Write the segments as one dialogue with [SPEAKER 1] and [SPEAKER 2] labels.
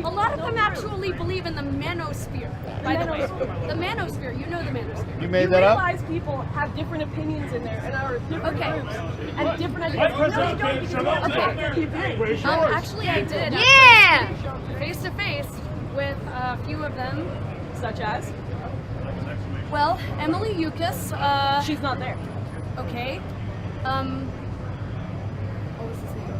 [SPEAKER 1] A lot of them actually believe in the manosphere, by the way. The manosphere, you know the manosphere.
[SPEAKER 2] You made that up?
[SPEAKER 3] realize people have different opinions in there and are different groups and different ideas.
[SPEAKER 1] Actually, I did. Face to face with a few of them.
[SPEAKER 3] Such as?
[SPEAKER 1] Well, Emily Yukis.
[SPEAKER 3] She's not there.
[SPEAKER 1] Okay. What was his name?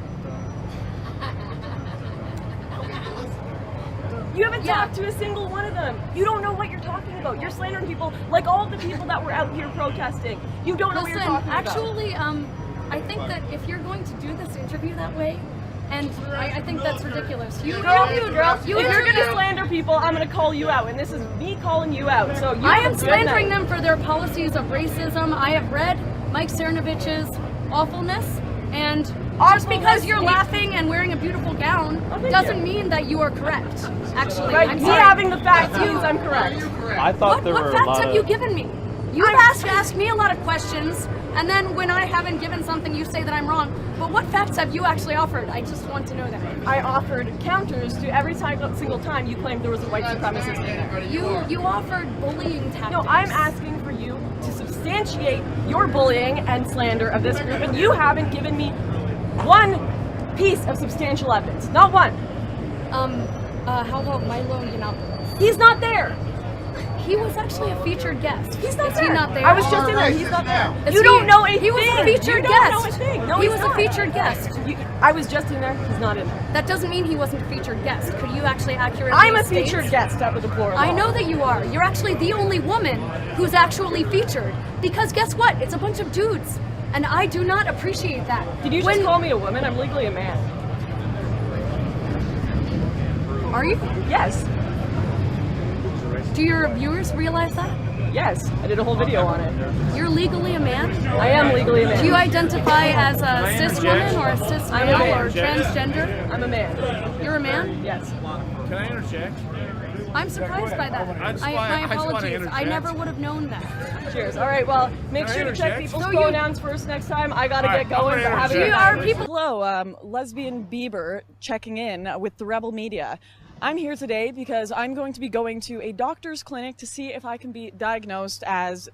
[SPEAKER 3] You haven't talked to a single one of them. You don't know what you're talking about. You're slandering people like all the people that were out here protesting. You don't know what you're talking about.
[SPEAKER 1] Actually, I think that if you're going to do this interview that way, and I think that's ridiculous. You
[SPEAKER 3] If you're gonna slander people, I'm gonna call you out, and this is me calling you out. So
[SPEAKER 1] I am slandering them for their policies of racism. I have read Mike Cernovich's awfulness, and just because you're laughing and wearing a beautiful gown doesn't mean that you are correct. Actually,
[SPEAKER 3] right,
[SPEAKER 1] I'm
[SPEAKER 3] me
[SPEAKER 1] sorry.
[SPEAKER 3] having the facts means I'm correct.
[SPEAKER 2] I thought there
[SPEAKER 1] What
[SPEAKER 2] were a
[SPEAKER 1] facts
[SPEAKER 2] lot
[SPEAKER 1] have
[SPEAKER 2] of...
[SPEAKER 1] you given me? You've asked me a lot of questions, and then when I haven't given something, you say that I'm wrong. But what facts have you actually offered? I just want to know that.
[SPEAKER 3] I offered counters to every single time you claimed there was a white supremacist in there.
[SPEAKER 1] You offered bullying tactics.
[SPEAKER 3] No, I'm asking for you to substantiate your bullying and slander of this group, and you haven't given me one piece of substantial evidence. Not one.
[SPEAKER 1] How about Milo Yiannopoulos?
[SPEAKER 3] He's not there.
[SPEAKER 1] He was actually a featured guest.
[SPEAKER 3] He's not
[SPEAKER 1] Is
[SPEAKER 3] there.
[SPEAKER 1] he not there?
[SPEAKER 3] I was just in there. He's not there.
[SPEAKER 1] Is
[SPEAKER 3] You
[SPEAKER 1] he-
[SPEAKER 3] don't know a thing.
[SPEAKER 1] He was a featured
[SPEAKER 3] You
[SPEAKER 1] guest.
[SPEAKER 3] don't know a thing. No,
[SPEAKER 1] he
[SPEAKER 3] he's
[SPEAKER 1] was
[SPEAKER 3] not.
[SPEAKER 1] a featured guest.
[SPEAKER 3] I was just in there. He's not in there.
[SPEAKER 1] That doesn't mean he wasn't a featured guest. Could you actually accurately
[SPEAKER 3] I'm a
[SPEAKER 1] state?
[SPEAKER 3] featured guest at the deplorable.
[SPEAKER 1] I know that you are. You're actually the only woman who's actually featured. Because guess what? It's a bunch of dudes. And I do not appreciate that.
[SPEAKER 3] Did you just call me a woman? I'm legally a man.
[SPEAKER 1] Are you?
[SPEAKER 3] Yes.
[SPEAKER 1] Do your viewers realize that?
[SPEAKER 3] Yes. I did a whole video on it.
[SPEAKER 1] You're legally a man?
[SPEAKER 3] I am legally a man.
[SPEAKER 1] Do you identify as a cis woman or a cis
[SPEAKER 3] I'm a
[SPEAKER 1] male
[SPEAKER 3] man.
[SPEAKER 1] or transgender?
[SPEAKER 3] I'm a man.
[SPEAKER 1] You're a man?
[SPEAKER 3] Yes.
[SPEAKER 4] Can I interject?
[SPEAKER 1] I'm surprised by that.
[SPEAKER 4] I just
[SPEAKER 1] My
[SPEAKER 4] wanna
[SPEAKER 1] apologies. I
[SPEAKER 4] interject.
[SPEAKER 1] never would have known that.
[SPEAKER 3] Cheers. All right. Well, make
[SPEAKER 4] Can I
[SPEAKER 3] sure to check
[SPEAKER 4] interject?
[SPEAKER 3] people's
[SPEAKER 1] No, you-
[SPEAKER 3] pronouns first next time. I gotta
[SPEAKER 4] All
[SPEAKER 3] get
[SPEAKER 4] right, I'm
[SPEAKER 3] going.
[SPEAKER 4] gonna
[SPEAKER 3] But have a
[SPEAKER 4] interject.
[SPEAKER 3] good
[SPEAKER 1] Are
[SPEAKER 3] night.
[SPEAKER 1] people-
[SPEAKER 3] Hello, Lesbian Bieber checking in with the Rebel Media. I'm here today because I'm going to be going to a doctor's clinic to see if I can be diagnosed as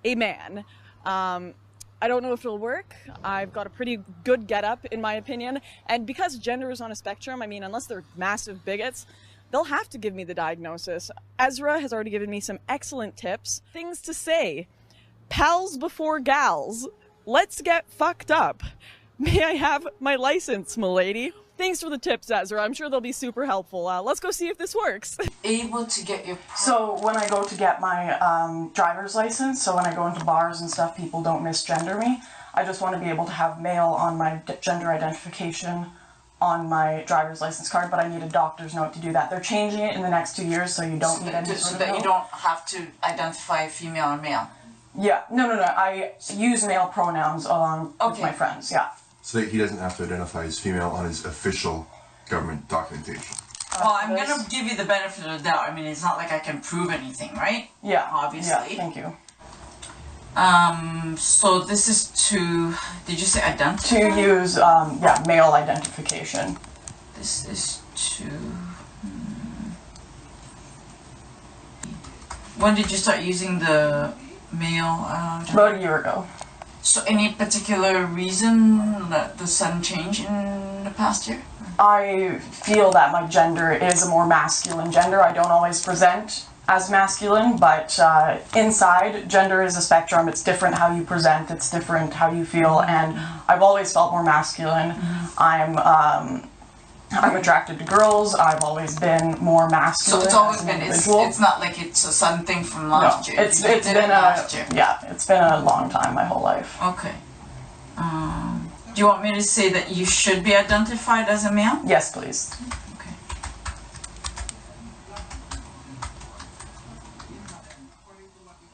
[SPEAKER 3] a man. I don't know if it'll work. I've got a pretty good getup, in my opinion. And because gender is on a spectrum, I mean, unless they're massive bigots, they'll have to give me the diagnosis. Ezra has already given me some excellent tips. Things to say. Pals before gals. Let's get fucked up. May I have my license, m'lady? Thanks for the tips, Ezra. I'm sure they'll be super helpful. Let's go see if this works.
[SPEAKER 5] Able to get your...
[SPEAKER 6] So when I go to get my driver's license, so when I go into bars and stuff, people don't misgender me. I just want to be able to have male on my gender identification on my driver's license card, but I need a doctor's note to do that. They're changing it in the next 2 years, so you don't need any
[SPEAKER 5] so
[SPEAKER 6] sort of
[SPEAKER 5] that you
[SPEAKER 6] note.
[SPEAKER 5] don't have to identify female or male.
[SPEAKER 6] Yeah, no. I use male pronouns along with
[SPEAKER 5] Okay.
[SPEAKER 6] my friends, yeah.
[SPEAKER 7] So that he doesn't have to identify as female on his official government documentation.
[SPEAKER 5] Well, I'm gonna give you the benefit of the doubt. I mean, it's not like I can prove anything, right?
[SPEAKER 6] Yeah,
[SPEAKER 5] Obviously.
[SPEAKER 6] Yeah, thank you.
[SPEAKER 5] So this is to... Did you say identify?
[SPEAKER 6] To use, male identification.
[SPEAKER 5] This is to... When did you start using the male?
[SPEAKER 6] About a year ago.
[SPEAKER 5] So any particular reason that the sudden change in the past year?
[SPEAKER 6] I feel that my gender is a more masculine gender. I don't always present as masculine, but inside, gender is a spectrum. It's different how you present, it's different how you feel, and I've always felt more masculine. I'm attracted to girls. I've always been more masculine.
[SPEAKER 5] So it's always
[SPEAKER 6] as an
[SPEAKER 5] been,
[SPEAKER 6] individual.
[SPEAKER 5] it's not like it's a sudden thing from
[SPEAKER 6] No,
[SPEAKER 5] last year.
[SPEAKER 6] it's
[SPEAKER 5] You did
[SPEAKER 6] been
[SPEAKER 5] it last year.
[SPEAKER 6] it's been a long time, my whole life.
[SPEAKER 5] Okay. Do you want me to say that you should be identified as a male?
[SPEAKER 6] Yes, please.
[SPEAKER 5] Okay.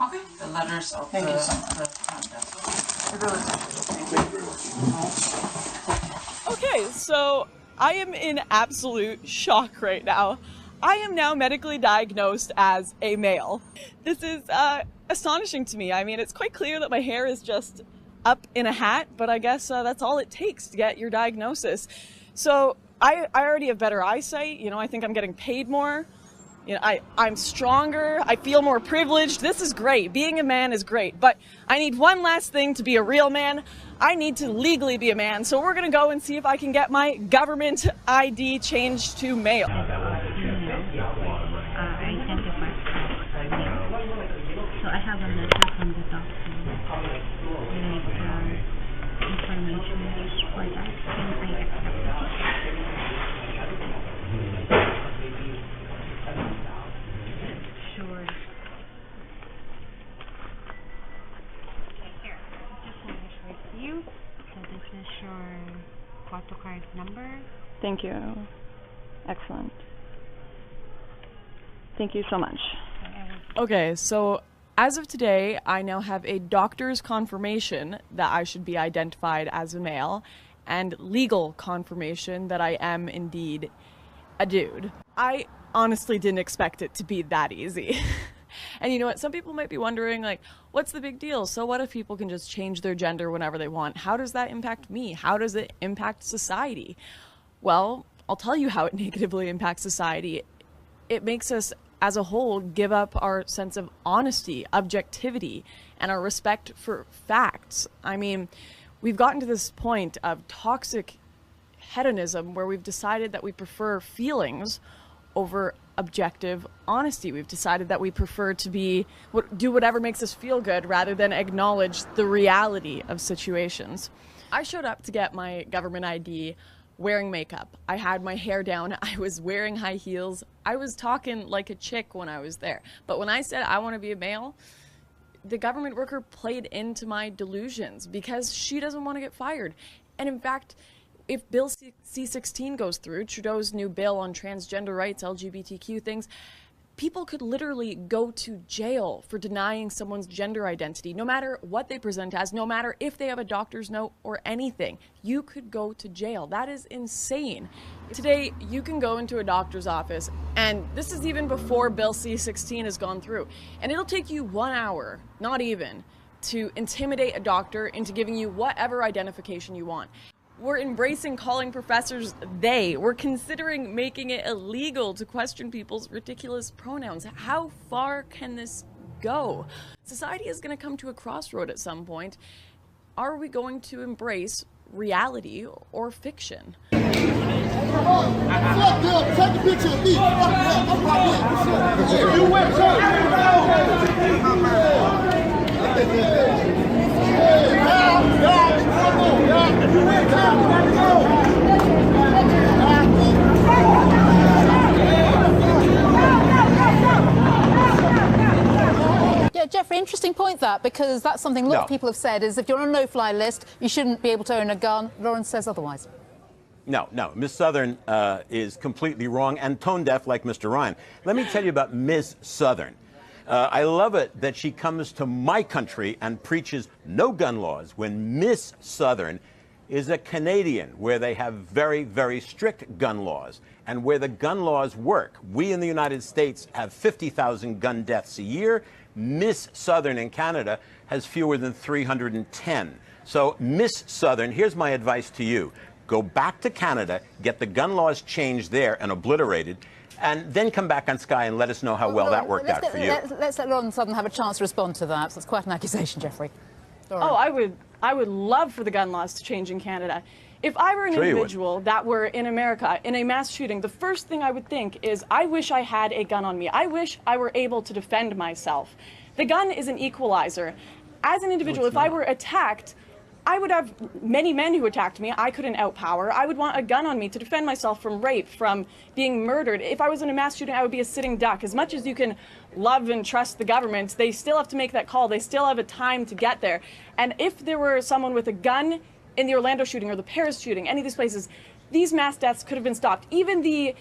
[SPEAKER 5] Okay. The letters of
[SPEAKER 6] Thank
[SPEAKER 5] the,
[SPEAKER 6] you so much.
[SPEAKER 5] the contact.
[SPEAKER 3] Okay, so I am in absolute shock right now. I am now medically diagnosed as a male. This is astonishing to me. I mean, it's quite clear that my hair is just up in a hat, but I guess that's all it takes to get your diagnosis. So I already have better eyesight. You know, I think I'm getting paid more. You know, I'm stronger. I feel more privileged. This is great. Being a man is great. But I need one last thing to be a real man. I need to legally be a man. So we're going to go and see if I can get my government ID changed to male.
[SPEAKER 2] So I have an attack on the doctor, information for that. Can I accept it? Sure. Here, just want to show it to you. So this is your photo card number.
[SPEAKER 3] Thank you. Excellent. Thank you so much. Okay, so as of today, I now have a doctor's confirmation that I should be identified as a male and legal confirmation that I am indeed a dude. I honestly didn't expect it to be that easy. And you know what? Some people might be wondering, like, what's the big deal? So what if people can just change their gender whenever they want? How does that impact me? How does it impact society? Well, I'll tell you how it negatively impacts society. It makes us, as a whole, give up our sense of honesty, objectivity, and our respect for facts. I mean, we've gotten to this point of toxic hedonism where we've decided that we prefer feelings over objective honesty. We've decided that we prefer to do whatever makes us feel good rather than acknowledge the reality of situations. I showed up to get my government ID wearing makeup. I had my hair down. I was wearing high heels. I was talking like a chick when I was there. But when I said I want to be a male, the government worker played into my delusions because she doesn't want to get fired. And in fact, if Bill C-16 goes through, Trudeau's new bill on transgender rights, LGBTQ things, people could literally go to jail for denying someone's gender identity, no matter what they present as, no matter if they have a doctor's note or anything. You could go to jail. That is insane. Today, you can go into a doctor's office, and this is even before Bill C-16 has gone through, and it'll take you 1 hour, not even, to intimidate a doctor into giving you whatever identification you want. We're embracing calling professors they. We're considering making it illegal to question people's ridiculous pronouns. How far can this go? Society is going to come to a crossroad at some point. Are we going to embrace reality or fiction?
[SPEAKER 4] Fuck them. Take a picture of me. Fuck them. I'm right here. You went
[SPEAKER 8] Yeah, Jeffrey, interesting point that, because that's something a lot of people have said, is if you're on a no-fly list, you shouldn't be able to own a gun. Lawrence says otherwise.
[SPEAKER 9] No. Ms. Southern is completely wrong and tone-deaf like Mr. Ryan. Let me tell you about Ms. Southern. I love it that she comes to my country and preaches no gun laws when Miss Southern is a Canadian where they have very, very strict gun laws. And where the gun laws work, we in the United States have 50,000 gun deaths a year. Miss Southern in Canada has fewer than 310. So, Miss Southern, here's my advice to you. Go back to Canada, get the gun laws changed there and obliterated, and then come back on Sky and let us know how well that worked out for you.
[SPEAKER 8] Let's let Lawrence Southern have a chance to respond to that. That's quite an accusation, Jeffrey. Laura.
[SPEAKER 3] Oh, I would love for the gun laws to change in Canada. If I were an individual that were in America in a mass shooting, the first thing I would think is, I wish I had a gun on me. I wish I were able to defend myself. The gun is an equalizer. As an individual, if I were attacked, I would have many men who attacked me. I couldn't outpower. I would want a gun on me to defend myself from rape, from being murdered. If I was in a mass shooting, I would be a sitting duck. As much as you can love and trust the government, they still have to make that call. They still have a time to get there. And if there were someone with a gun in the Orlando shooting or the Paris shooting, any of these places, these mass deaths could have been stopped. Even the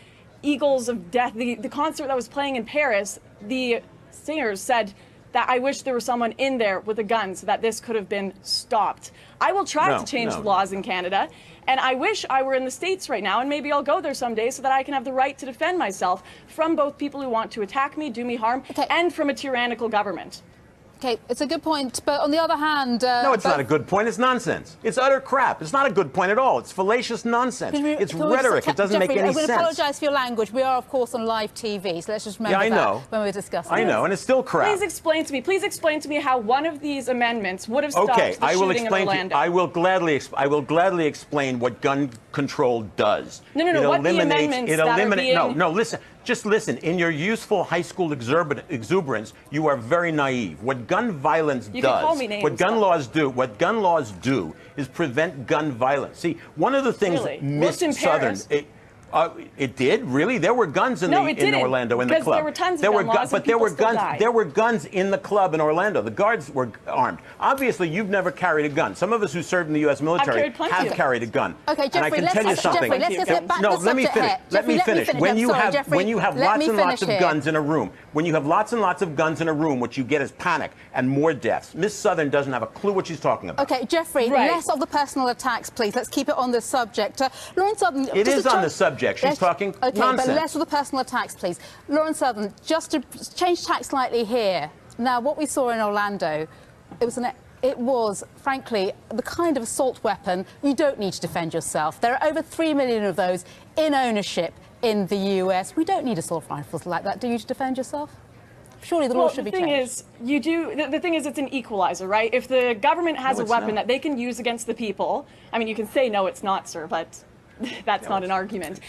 [SPEAKER 3] Eagles of Death, the concert that was playing in Paris, the singers said that I wish there was someone in there with a gun so that this could have been stopped. I will try to change the laws in Canada, and I wish I were in the States right now, and maybe I'll go there someday so that I can have the right to defend myself from both people who want to attack me, do me harm, and from a tyrannical government.
[SPEAKER 8] Okay, it's a good point, but on the other hand...
[SPEAKER 9] no, it's not a good point. It's nonsense. It's utter crap. It's not a good point at all. It's fallacious nonsense. It's rhetoric. It doesn't make any sense.
[SPEAKER 8] I'm going to apologise for your language. We are, of course, on live TV, so let's just remember that when we're discussing
[SPEAKER 9] I know, and it's still crap.
[SPEAKER 3] Please explain to me how one of these amendments would have stopped the shooting in Orlando.
[SPEAKER 9] I will gladly explain what gun control does.
[SPEAKER 3] No, what the amendments that are being...
[SPEAKER 9] No, listen. Just listen. In your youthful high school exuberance, you are very naive. What gun violence does,
[SPEAKER 3] can call me names,
[SPEAKER 9] what gun laws do is prevent gun violence. See, one of the things that Miss Southern... It did, really. There were guns in Orlando in the club.
[SPEAKER 3] There were tons of gun laws, but
[SPEAKER 9] there were guns in the club in Orlando. The guards were armed. Obviously, you've never carried a gun. Some of us who served in the U.S. military have carried a gun.
[SPEAKER 8] Okay, Jeffrey,
[SPEAKER 9] and I can tell you something.
[SPEAKER 8] Let's just get back to the subject here.
[SPEAKER 9] Let me finish. When you have lots and lots of guns in a room, what you get is panic and more deaths. Miss Southern doesn't have a clue what she's talking about.
[SPEAKER 8] Okay, Jeffrey, less of the personal attacks, please. Let's keep it on the subject. Lauren Southern...
[SPEAKER 9] It is on the subject. She's talking nonsense.
[SPEAKER 8] Okay, but less of the personal attacks, please. Lauren Southern, just to change tack slightly here. Now, what we saw in Orlando, it was, frankly, the kind of assault weapon you don't need to defend yourself. There are over 3 million of those in ownership in the US. We don't need assault rifles like that, do you, to defend yourself? Surely the law should be changed.
[SPEAKER 3] The thing is, it's an equalizer, right? If the government has a weapon that they can use against the people, I mean, you can say, no, it's not, sir, but... That's not an argument.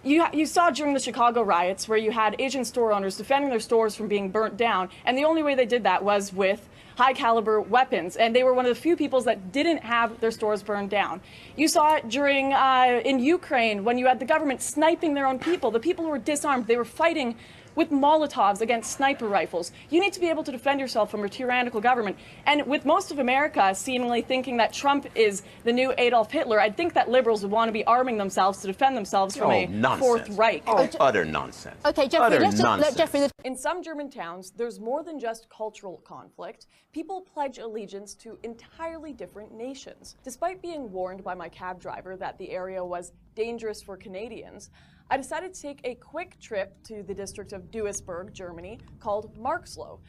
[SPEAKER 3] You saw during the Chicago riots where you had Asian store owners defending their stores from being burnt down, and the only way they did that was with high-caliber weapons, and they were one of the few peoples that didn't have their stores burned down. You saw it during in Ukraine when you had the government sniping their own people. The people who were disarmed, they were fighting with Molotovs against sniper rifles. You need to be able to defend yourself from a tyrannical government. And with most of America seemingly thinking that Trump is the new Adolf Hitler, I think that liberals would want to be arming themselves to defend themselves from a Fourth Reich.
[SPEAKER 9] Utter nonsense.
[SPEAKER 8] Okay, Jeffrey, let Jeffrey...
[SPEAKER 6] In some German towns, there's more than just cultural conflict. People pledge allegiance to entirely different nations. Despite being warned by my cab driver that the area was dangerous for Canadians, I decided to take a quick trip to the district of Duisburg, Germany, called Marxloh.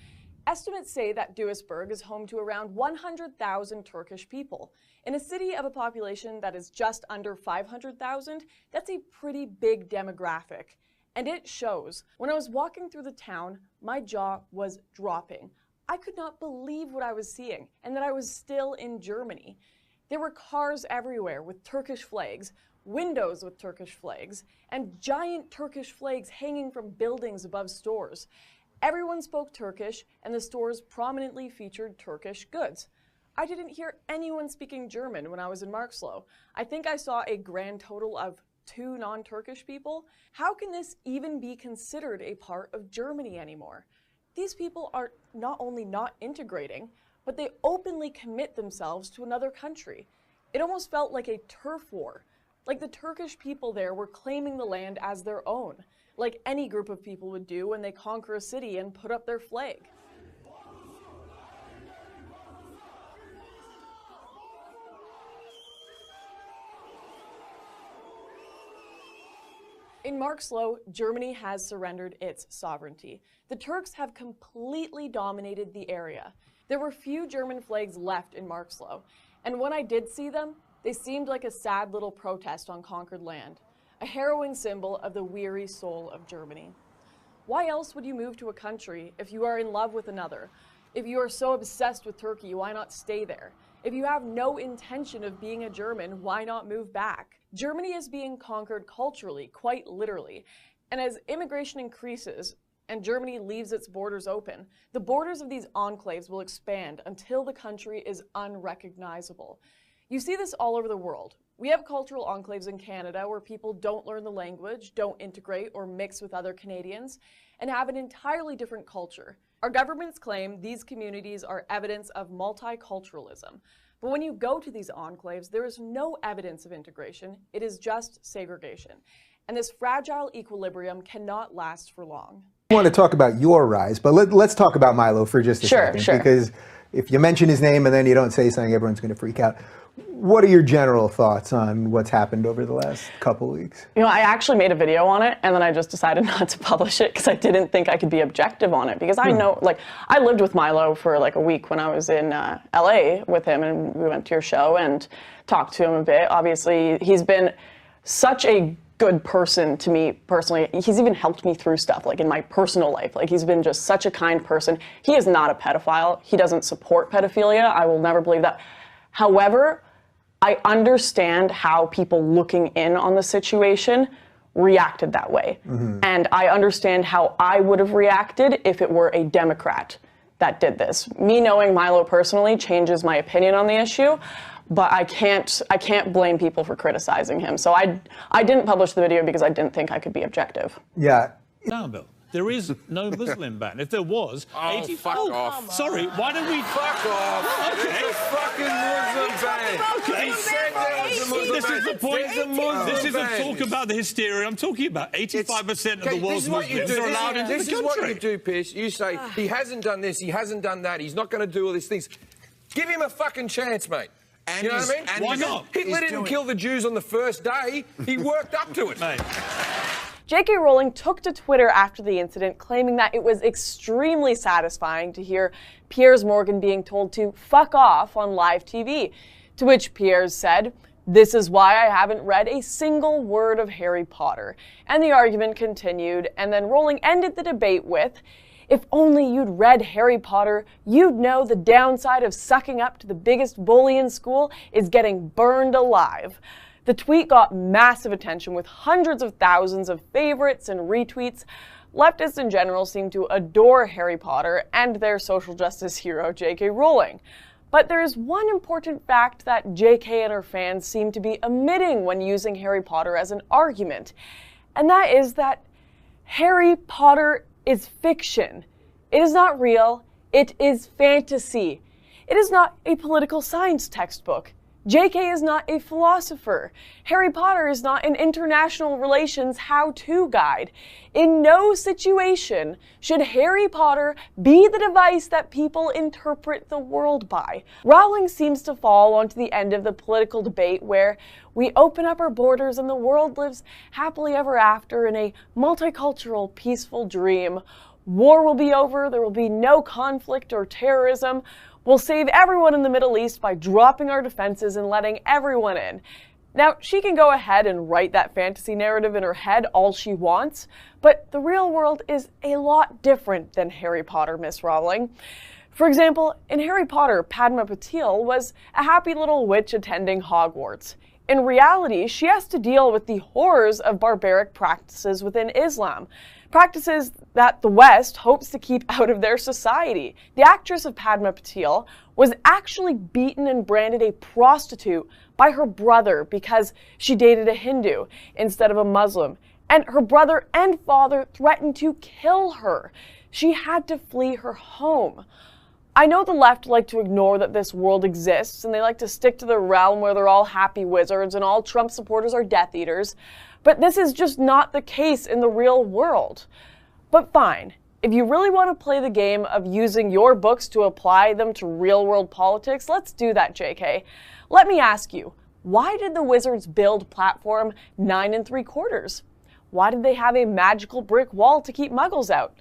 [SPEAKER 6] Estimates say that Duisburg is home to around 100,000 Turkish people. In a city of a population that is just under 500,000, that's a pretty big demographic. And it shows. When I was walking through the town, my jaw was dropping. I could not believe what I was seeing, and that I was still in Germany. There were cars everywhere with Turkish flags, windows with Turkish flags, and giant Turkish flags hanging from buildings above stores. Everyone spoke Turkish, and the stores prominently featured Turkish goods. I didn't hear anyone speaking German when I was in Marxloh. I think I saw a grand total of 2 non-Turkish people. How can this even be considered a part of Germany anymore? These people are not only not integrating, but they openly commit themselves to another country. It almost felt like a turf war. Like the Turkish people there were claiming the land as their own, like any group of people would do when they conquer a city and put up their flag. In Marxloh, Germany has surrendered its sovereignty. The Turks have completely dominated the area. There were few German flags left in Marxloh, and when I did see them, they seemed like a sad little protest on conquered land, a harrowing symbol of the weary soul of Germany. Why else would you move to a country if you are in love with another? If you are so obsessed with Turkey, why not stay there? If you have no intention of being a German, why not move back? Germany is being conquered culturally, quite literally, and as immigration increases and Germany leaves its borders open, the borders of these enclaves will expand until the country is unrecognizable. You see this all over the world. We have cultural enclaves in Canada where people don't learn the language, don't integrate or mix with other Canadians, and have an entirely different culture. Our governments claim these communities are evidence of multiculturalism. But when you go to these enclaves, there is no evidence of integration. It is just segregation. And this fragile equilibrium cannot last for long.
[SPEAKER 10] I want to talk about your rise, but let's talk about Milo for just a second.
[SPEAKER 6] Sure.
[SPEAKER 10] Because if you mention his name and then you don't say something, everyone's going to freak out. What are your general thoughts on what's happened over the last couple weeks?
[SPEAKER 6] You know, I actually made a video on it, and then I just decided not to publish it because I didn't think I could be objective on it. Because I know, like, I lived with Milo for like a week when I was in LA with him, and we went to your show and talked to him a bit. Obviously, he's been such a good person to me personally. He's even helped me through stuff, like in my personal life. Like, he's been just such a kind person. He is not a pedophile. He doesn't support pedophilia. I will never believe that. However, I understand how people looking in on the situation reacted that way. And I understand how I would have reacted if it were a Democrat that did this. Me knowing Milo personally changes my opinion on the issue, but I can't blame people for criticizing him. So I didn't publish the video because I didn't think I could be objective.
[SPEAKER 10] Yeah.
[SPEAKER 11] Down, Bill. There is no Muslim ban. If there was,
[SPEAKER 12] fuck off.
[SPEAKER 11] Sorry, why don't we...
[SPEAKER 12] Fuck off.
[SPEAKER 11] Oh, okay.
[SPEAKER 12] There's a fucking Muslim ban.
[SPEAKER 11] Okay.
[SPEAKER 12] He said there was a Muslim
[SPEAKER 11] This is the point.
[SPEAKER 12] There's a Muslim
[SPEAKER 11] This isn't
[SPEAKER 12] ban.
[SPEAKER 11] talk about the hysteria. I'm talking about 85% of the world's Muslims are allowed into the country.
[SPEAKER 12] This is what you do, Pierce. You say, he hasn't done this, he hasn't done that, he's not going to do all these things. Give him a fucking chance, mate.
[SPEAKER 11] And
[SPEAKER 12] you know what I mean?
[SPEAKER 11] and why not?
[SPEAKER 12] Hitler didn't kill the Jews on the first day. He worked up to it.
[SPEAKER 11] Mate.
[SPEAKER 6] J.K. Rowling took to Twitter after the incident, claiming that it was extremely satisfying to hear Piers Morgan being told to fuck off on live TV. To which Piers said, "This is why I haven't read a single word of Harry Potter." And the argument continued, and then Rowling ended the debate with, "If only you'd read Harry Potter, you'd know the downside of sucking up to the biggest bully in school is getting burned alive." The tweet got massive attention with hundreds of thousands of favorites and retweets. Leftists in general seem to adore Harry Potter and their social justice hero, J.K. Rowling. But there is one important fact that J.K. and her fans seem to be omitting when using Harry Potter as an argument, and that is that Harry Potter is fiction. It is not real. It is fantasy. It is not a political science textbook. J.K. is not a philosopher. Harry Potter is not an international relations how-to guide. In no situation should Harry Potter be the device that people interpret the world by. Rowling seems to fall onto the end of the political debate where we open up our borders and the world lives happily ever after in a multicultural, peaceful dream. War will be over, there will be no conflict or terrorism. We'll save everyone in the Middle East by dropping our defenses and letting everyone in. Now, she can go ahead and write that fantasy narrative in her head all she wants, but the real world is a lot different than Harry Potter, Miss Rowling. For example, in Harry Potter, Padma Patil was a happy little witch attending Hogwarts. In reality, she has to deal with the horrors of barbaric practices within Islam. Practices that the West hopes to keep out of their society. The actress of Padma Patil was actually beaten and branded a prostitute by her brother because she dated a Hindu instead of a Muslim. And her brother and father threatened to kill her. She had to flee her home. I know the left like to ignore that this world exists, and they like to stick to the realm where they're all happy wizards and all Trump supporters are Death Eaters. But this is just not the case in the real world. But fine, if you really want to play the game of using your books to apply them to real-world politics, let's do that, JK. Let me ask you, why did the Wizards build Platform 9 3/4? Why did they have a magical brick wall to keep Muggles out?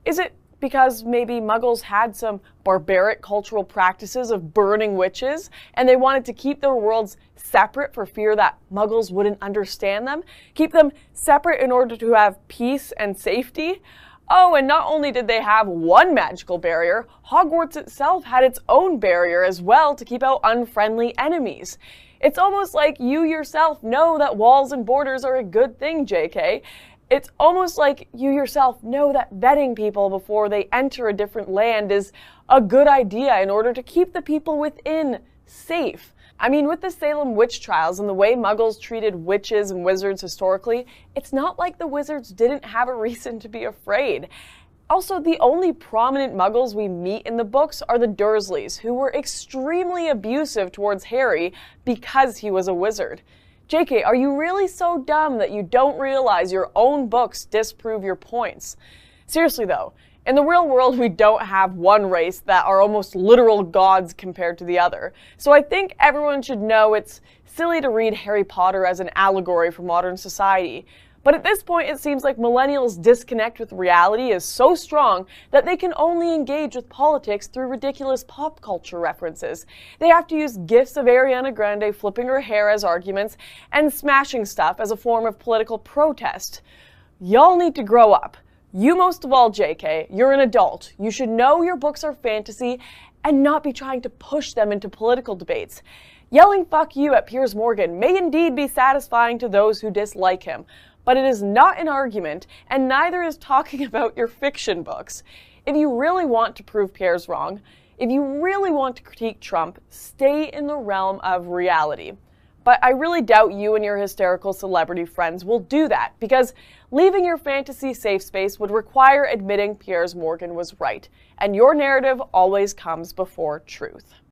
[SPEAKER 6] Is it because maybe Muggles had some barbaric cultural practices of burning witches, and they wanted to keep their worlds separate for fear that Muggles wouldn't understand them? Keep them separate in order to have peace and safety? Oh, and not only did they have one magical barrier, Hogwarts itself had its own barrier as well to keep out unfriendly enemies. It's almost like you yourself know that walls and borders are a good thing, JK. It's almost like you yourself know that vetting people before they enter a different land is a good idea in order to keep the people within safe. I mean, with the Salem witch trials and the way Muggles treated witches and wizards historically, it's not like the wizards didn't have a reason to be afraid. Also, the only prominent Muggles we meet in the books are the Dursleys, who were extremely abusive towards Harry because he was a wizard. JK, are you really so dumb that you don't realize your own books disprove your points?
[SPEAKER 3] Seriously though, in the real world, we don't have one race that are almost literal gods compared to the other. So I think everyone should know it's silly to read Harry Potter as an allegory for modern society. But at this point, it seems like millennials' disconnect with reality is so strong that they can only engage with politics through ridiculous pop culture references. They have to use gifs of Ariana Grande flipping her hair as arguments and smashing stuff as a form of political protest. Y'all need to grow up. You most of all, JK, you're an adult. You should know your books are fantasy and not be trying to push them into political debates. Yelling "fuck you" at Piers Morgan may indeed be satisfying to those who dislike him, but it is not an argument, and neither is talking about your fiction books. If you really want to prove Piers wrong, if you really want to critique Trump, stay in the realm of reality. But I really doubt you and your hysterical celebrity friends will do that, because leaving your fantasy safe space would require admitting Piers Morgan was right, and your narrative always comes before truth.